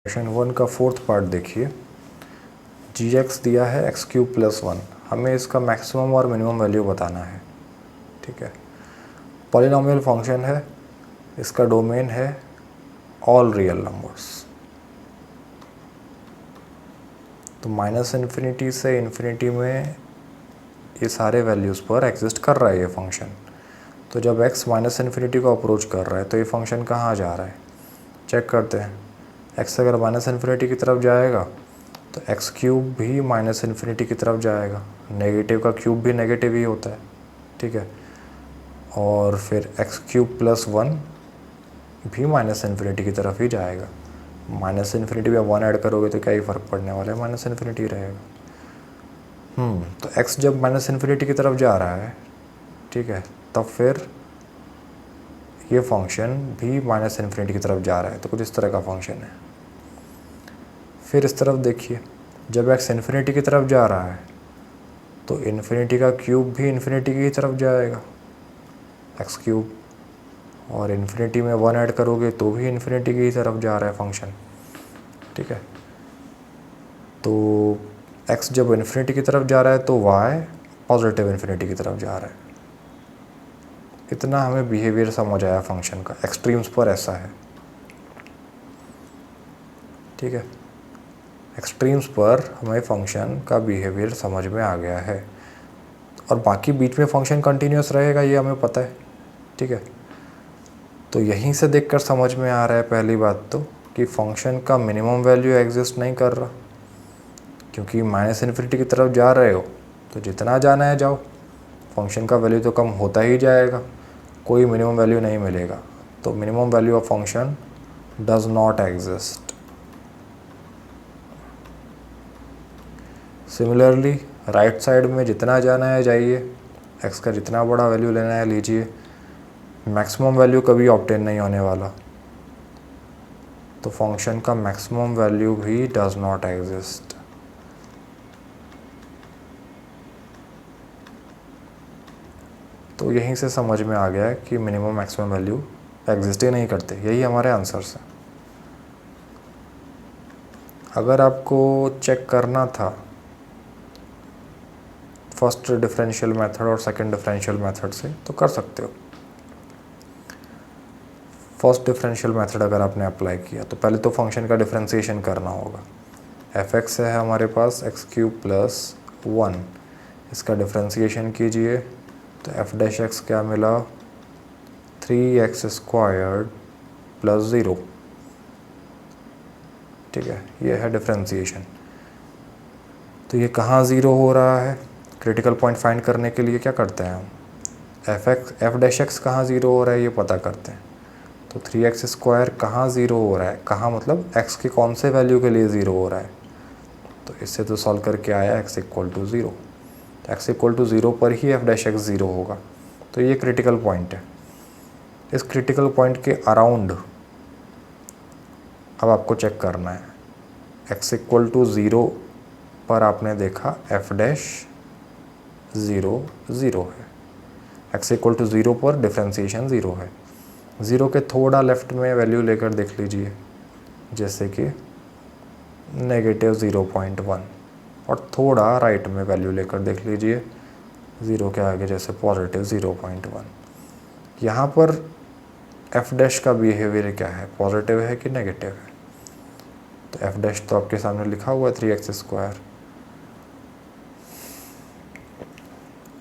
Question 1 का fourth part देखिए। gx दिया है x³ + 1, हमें इसका मैक्सिमम और मिनिमम वैल्यू बताना है। ठीक है, पॉलिनॉमियल फंक्शन है, इसका डोमेन है ऑल रियल नंबर्स। तो -∞ से इन्फिनिटी में ये सारे वैल्यूज़ पर एग्जिस्ट कर रहा है ये फंक्शन। तो जब x -∞ को अप्रोच कर रहा है तो ये फंक्शन कहाँ जा रहा है, चेक करते हैं। x अगर -∞ की तरफ जाएगा तो x³ भी -∞ की तरफ जाएगा। नेगेटिव का क्यूब भी नेगेटिव ही होता है, ठीक है। और फिर x³ + 1 भी -∞ की तरफ ही जाएगा। -∞ में 1 ऐड करोगे तो क्या ही फ़र्क पड़ने वाला है, -∞ ही रहेगा। तो x जब -∞ की तरफ जा रहा है, ठीक है, तब फिर ये फंक्शन भी -∞ की तरफ जा रहा है। तो कुछ इस तरह का फंक्शन है। फिर इस तरफ देखिए, जब x इन्फिनिटी की तरफ जा रहा है तो इन्फिनिटी का क्यूब भी इन्फिनिटी की तरफ जाएगा, x³। और इन्फिनिटी में 1 ऐड करोगे तो भी इन्फिनिटी की तरफ जा रहा है फंक्शन, ठीक है। तो x जब इन्फिनिटी की तरफ जा रहा है तो y पॉजिटिव इन्फिनिटी की तरफ जा रहा है। इतना हमें बिहेवियर समझ आया फंक्शन का, एक्सट्रीम्स पर ऐसा है, ठीक है। एक्सट्रीम्स पर हमें फंक्शन का बिहेवियर समझ में आ गया है। और बाकी बीच में फंक्शन कंटिन्यूस रहेगा ये हमें पता है, ठीक है। तो यहीं से देखकर समझ में आ रहा है पहली बात तो कि फंक्शन का मिनिमम वैल्यू एग्जिस्ट नहीं कर रहा, क्योंकि -∞ की तरफ जा रहे हो तो जितना जाना है जाओ, फंक्शन का वैल्यू तो कम होता ही जाएगा, कोई मिनिमम वैल्यू नहीं मिलेगा। तो minimum value of function does not exist. Similarly right side में जितना जाना है जाइए, x का जितना बड़ा वैल्यू लेना है लीजिए, मैक्सिमम वैल्यू कभी ऑब्टेन नहीं होने वाला। तो फंक्शन का मैक्सिमम वैल्यू भी डज नॉट एग्जिस्ट। तो यहीं से समझ में आ गया है कि मिनिमम मैक्सिमम वैल्यू एग्जिस्ट ही नहीं करते। यही हमारे आंसर्स हैं। अगर आपको चेक करना था फर्स्ट डिफरेंशियल मेथड और सेकंड डिफरेंशियल मेथड से तो कर सकते हो। फर्स्ट डिफरेंशियल मेथड अगर आपने अप्लाई किया तो पहले तो फंक्शन का डिफरेंशिएशन करना होगा। f(x) है हमारे पास x³ + 1, इसका डिफरेंशिएशन कीजिए तो f'(x) क्या मिला, 3x² + 0, ठीक है। ये है डिफरेंशिएशन। तो ये कहाँ ज़ीरो हो रहा है, क्रिटिकल पॉइंट फाइंड करने के लिए क्या करते हैं हम, f'(x) कहाँ ज़ीरो हो रहा है ये पता करते हैं। तो 3x² कहाँ ज़ीरो हो रहा है, कहाँ मतलब x के कौन से वैल्यू के लिए ज़ीरो हो रहा है। तो इससे तो सॉल्व करके आया x = 0। तो x = 0 पर ही f'(x) ज़ीरो होगा। तो ये क्रिटिकल पॉइंट है। इस क्रिटिकल पॉइंट के अराउंड अब आपको चेक करना है। x = 0 पर आपने देखा f'(0) 0 है। x = 0 पर डिफरेंशिएशन 0 है। 0 के थोड़ा लेफ्ट में वैल्यू लेकर देख लीजिए, जैसे कि -0.1, और थोड़ा राइट में वैल्यू लेकर देख लीजिए 0 के आगे, जैसे +0.1। यहाँ पर f' का बिहेवियर क्या है, पॉजिटिव है कि नेगेटिव है। तो f' तो आपके सामने लिखा हुआ है 3x²,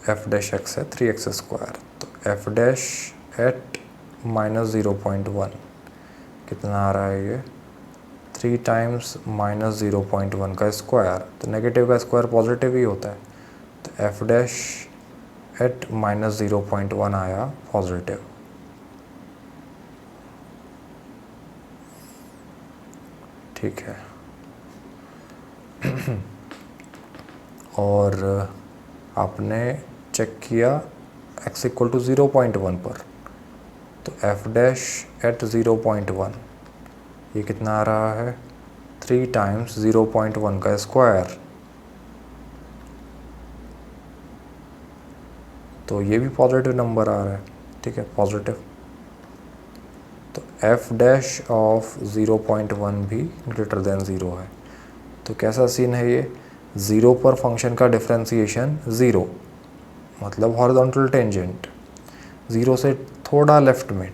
f'(x) है 3x²। तो f' at -0.1 कितना आ रहा है, ये 3 टाइम्स -0.1 का स्क्वायर। तो नेगेटिव का स्क्वायर पॉजिटिव ही होता है। तो f' at -0.1 आया पॉजिटिव। ठीक है। और आपने चेक किया x = 0.1 पर, तो f' at 0.1 ये कितना आ रहा है, 3 टाइम्स 0.1 का स्क्वायर। तो ये भी पॉजिटिव नंबर आ रहा है, ठीक है, पॉजिटिव। तो एफ डैश ऑफ 0.1 भी ग्रेटर देन 0 है। तो कैसा सीन है ये, 0 पर फंक्शन का डिफरेंशिएशन 0, मतलब हॉरिजॉन्टल टेंजेंट। 0 से थोड़ा लेफ्ट में,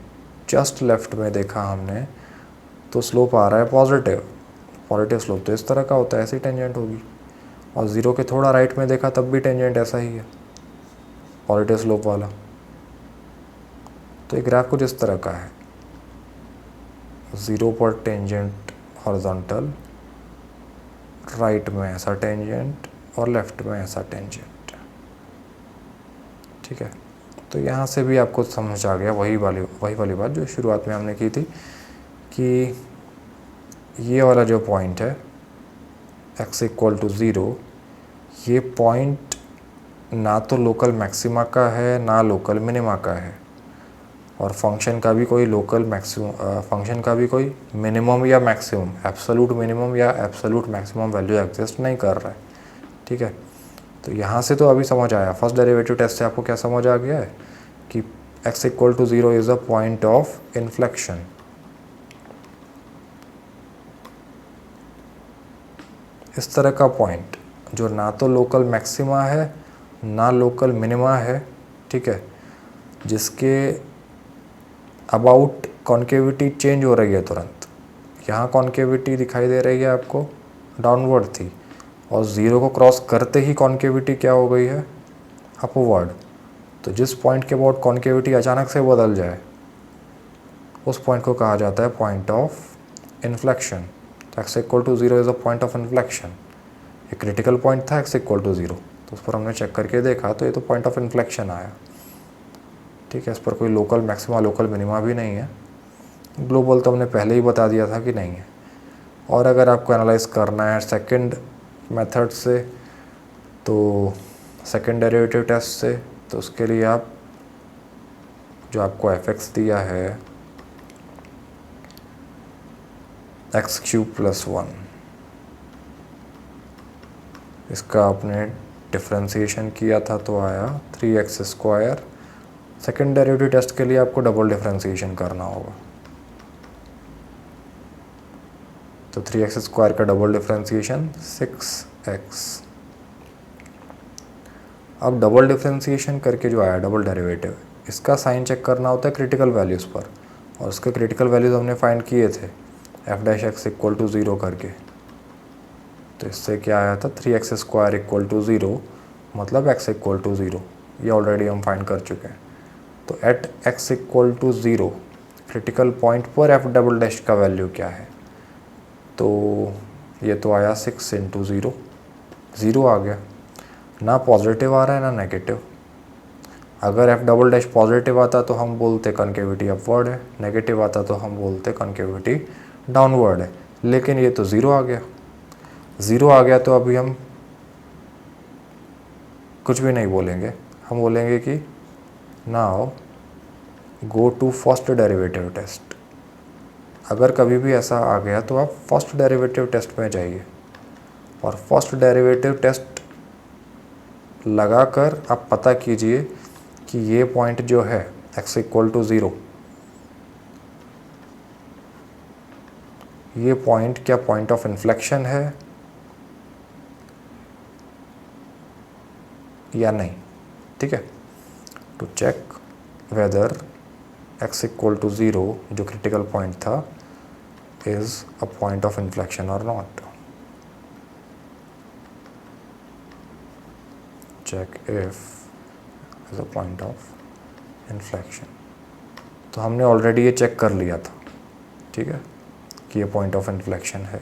जस्ट लेफ्ट में देखा हमने तो स्लोप आ रहा है पॉजिटिव। पॉजिटिव स्लोप तो इस तरह का होता है, ऐसी टेंजेंट होगी। और 0 के थोड़ा राइट में देखा तब भी टेंजेंट ऐसा ही है, पॉजिटिव स्लोप वाला। तो एक ग्राफ कुछ इस तरह का है, 0 पर टेंजेंट हॉरिजॉन्टल, राइट में ऐसा टेंजेंट और लेफ्ट में ऐसा टेंजेंट। ठीक है, तो यहाँ से भी आपको समझ आ गया वही वाली बात जो शुरुआत में हमने की थी कि ये वाला जो पॉइंट है x इक्वल टू 0, ये पॉइंट ना तो लोकल मैक्सिमा का है ना लोकल मिनिमा का है, और फंक्शन का भी कोई लोकल मैक्सिमम, फंक्शन का भी कोई मिनिमम या मैक्सिमम, एब्सोल्यूट मिनिमम या एब्सोल्यूट मैक्सिमम वैल्यू एग्जिस्ट नहीं कर रहा है। ठीक है, तो यहाँ से तो अभी समझ आया, फर्स्ट डेरिवेटिव टेस्ट से आपको क्या समझ आ गया है कि x equal to 0 is a point of inflection. इस तरह का पॉइंट जो ना तो लोकल मैक्सिमा है ना लोकल मिनिमा है, ठीक है, जिसके अबाउट कॉन्केविटी चेंज हो रही है तुरंत। यहाँ कॉन्केविटी दिखाई दे रही है आपको, डाउनवर्ड थी, और 0 को क्रॉस करते ही कॉन्केविटी क्या हो गई है, अपवर्ड। तो जिस पॉइंट के अबाउट कॉन्केविटी अचानक से बदल जाए उस पॉइंट को कहा जाता है पॉइंट ऑफ इन्फ्लेक्शन। तो x equal to 0 is a point of inflection. ये क्रिटिकल पॉइंट था x इक्वल टू 0, तो उस पर हमने चेक करके देखा तो ये तो पॉइंट ऑफ इन्फ्लेक्शन आया। ठीक है, इस पर कोई लोकल मैक्सिमा लोकल मिनिमा भी नहीं है। ग्लोबल तो हमने पहले ही बता दिया था कि नहीं है। और अगर आपको एनालाइज करना है सेकंड मेथड से, तो सेकंड डेरिवेटिव टेस्ट से, तो उसके लिए आप जो आपको fx दिया है x³ + 1, इसका आपने डिफ्रेंशिएशन किया था तो आया 3x²। सेकंड डेरिवेटिव टेस्ट के लिए आपको डबल डिफ्रेंशिएशन करना होगा, तो 3x² का डबल डिफ्रेंशिएशन 6x। अब डबल डिफ्रेंशिएशन करके जो आया डबल डेरिवेटिव, इसका साइन चेक करना होता है क्रिटिकल वैल्यूज़ पर, और उसके क्रिटिकल वैल्यूज़ हमने फाइंड किए थे f' इक्वल टू 0 करके। तो इससे क्या आया था 3x² इक्वल टू 0, मतलब x इक्वल टू 0, ये ऑलरेडी हम फाइंड कर चुके हैं। तो at x equal to 0 critical point पर f" का वैल्यू क्या है, तो ये तो आया 6 × 0, 0 आ गया। ना पॉजिटिव आ रहा है ना नेगेटिव। अगर f" पॉजिटिव आता तो हम बोलते कॉन्केविटी अपवर्ड है, नेगेटिव आता तो हम बोलते कॉन्केविटी डाउनवर्ड है, लेकिन ये तो 0 आ गया। 0 आ गया तो अभी हम कुछ भी नहीं बोलेंगे, हम बोलेंगे कि now go to first derivative test. अगर कभी भी ऐसा आ गया तो आप फर्स्ट डेरिवेटिव टेस्ट में जाइए, और फर्स्ट डेरिवेटिव टेस्ट लगाकर आप पता कीजिए कि ये पॉइंट जो है x इक्वल टू 0, ये पॉइंट क्या पॉइंट ऑफ इन्फ्लेक्शन है या नहीं। ठीक है, to check whether x equal to 0 जो क्रिटिकल पॉइंट था is a point of inflection और not. Check if is a point of inflection. तो हमने ऑलरेडी ये चेक कर लिया था, ठीक है, कि ये पॉइंट ऑफ इन्फ्लेक्शन है।